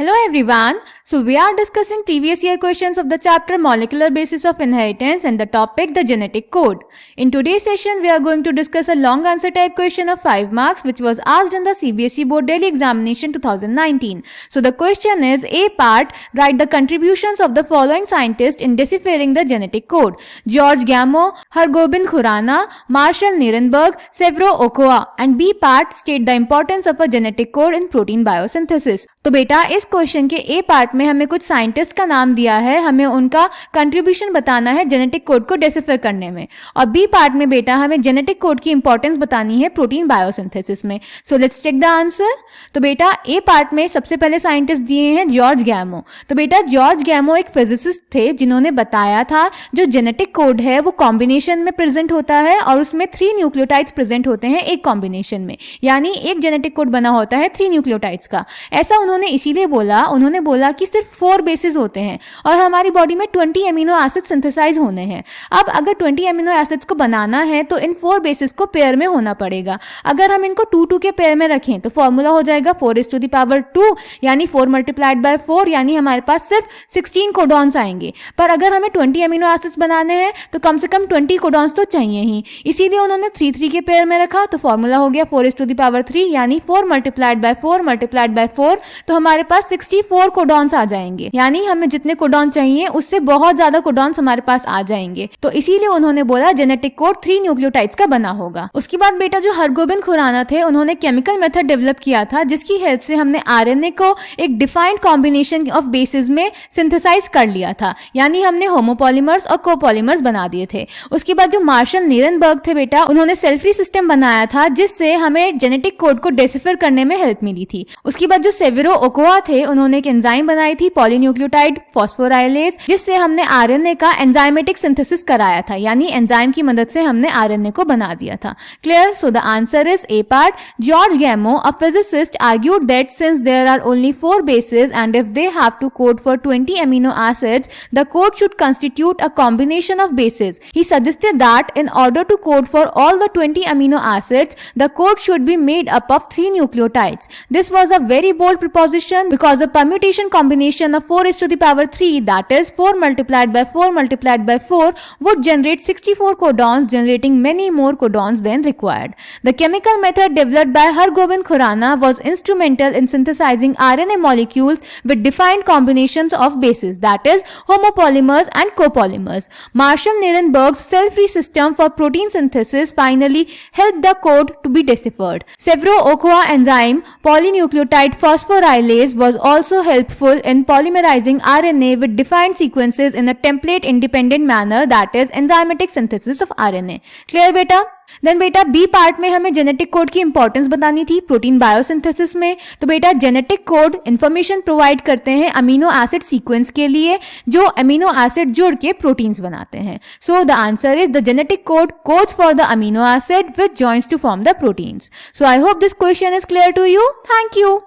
Hello everyone. So we are discussing previous year questions of the chapter Molecular Basis of Inheritance and the topic the genetic code. In today's session we are going to discuss a long answer type question of 5 marks which was asked in the CBSE Board Daily Examination 2019. So the question is A part, write the contributions of the following scientists in deciphering the genetic code. George Gamow, Hargobind Khurana, Marshall Nirenberg, Severo Ochoa. And B part, state the importance of a genetic code in protein biosynthesis. तो बेटा इस question के ए part में हमें कुछ scientist का नाम दिया है, हमें उनका कंट्रीब्यूशन बताना है जेनेटिक कोड को डेसिफर करने में, और बी पार्ट में बेटा हमें जेनेटिक कोड की इंपॉर्टेंस बतानी है प्रोटीन बायोसिंथेसिस में. So let's check the answer. तो बेटा ए पार्ट में सबसे पहले साइंटिस्ट दिए हैं जॉर्ज गैमो. तो बेटा जॉर्ज गैमो एक फिजिसिस्ट थे जिन्होंने बताया था जो जेनेटिक कोड है वो कॉम्बिनेशन में प्रेजेंट होता है और उसमें 3 न्यूक्लियोटाइड्स प्रेजेंट होते हैं एक कॉम्बिनेशन में, यानी एक जेनेटिक कोड बना होता है 3 न्यूक्लियोटाइड्स का. ऐसा उन्होंने इसीलिए उन्होंने बोला कि सिर्फ 4 बेसिस होते हैं और हमारी बॉडी में 20 एमिनो एसिड सिंथेसाइज होने हैं. अब अगर 20 एमिनो एसिड्स को बनाना है तो इन 4 बेसिस को पेयर में होना पड़ेगा. अगर हम इनको 2-2 के पेयर में रखें तो फॉर्मूला हो जाएगा 4:2 यानी 4 मल्टीप्लाइड बाय 4, यानी हमारे पास सिर्फ 16 कोडॉन्स आएंगे. पर अगर हमें 20 एमिनो एसिड्स बनाने हैं तो कम से कम 20 कोडॉन्स तो चाहिए ही, इसीलिए उन्होंने 3-3 के पेयर में रखा. तो फॉर्मूला हो गया 4:3 यानी 4 मल्टीप्लाइड बाय 4 तो हमारे पास 64 कोडॉन्स आ जाएंगे, यानी हमें जितने कोडॉन चाहिए उससे बहुत ज्यादा कोडॉन्स हमारे पास आ जाएंगे. तो इसीलिए उन्होंने बोला जेनेटिक कोड 3 न्यूक्लियोटाइड्स का बना होगा. उसके बाद बेटा जो हरगोबिंद खुराना थे उन्होंने केमिकल मेथड डेवलप किया था जिसकी हेल्प से हमने आरएनए को एक डिफाइंड कॉम्बिनेशन ऑफ बेसिस में सिंथेसाइज कर लिया था, यानी हमने होमोपॉलीमर्स और कोपॉलीमर्स बना दिए थे. उसके बाद जो मार्शल नीरेनबर्ग थे बेटा उन्होंने सेल फ्री सिस्टम बनाया था जिससे हमें जेनेटिक कोड को डेसिफर करने में हेल्प मिली थी. उसके बाद जो सेवेरो ओकोआ थे उन्होंने एक एंजाइम बनाई थी पॉलीन्यूक्लियोटाइड फॉस्फोराइलेज, जिससे हमने आरएनए का एंजाइमेटिक सिंथेसिस कराया था, यानी एंजाइम की मदद से हमने आरएनए को बना दिया था. Clear? So the answer is a part. George गैमो, a physicist, argued that since there are only 4 bases and if they have to code for 20 amino acids, the code should constitute a combination of bases. He suggested that in order to code for all the 20 amino acids, the code should be made up of 3 nucleotides. This was a very bold proposition because a permutation combination of 4:3, that is 4 multiplied by 4 would generate 64 codons, generating many more codons than required. The chemical method developed by Hargobind Khurana was instrumental in synthesizing RNA molecules with defined combinations of bases, that is homopolymers and copolymers. Marshall Nirenberg's cell-free system for protein synthesis finally helped the code to be deciphered. Severo Ochoa enzyme polynucleotide phosphorylase was also helpful in polymerizing RNA with defined sequences in a template-independent manner, that is enzymatic synthesis of RNA. Clear बेटा? Then बेटा B part में हमें genetic code की importance बतानी थी protein biosynthesis में. तो बेटा जेनेटिक कोड इंफॉर्मेशन प्रोवाइड करते हैं अमीनो एसिड सीक्वेंस के लिए जो अमीनो एसिड जुड़ के प्रोटीन्स बनाते हैं. So the answer is the genetic code codes for the amino acid which joins to form the proteins. So I hope this question is clear to you. Thank you.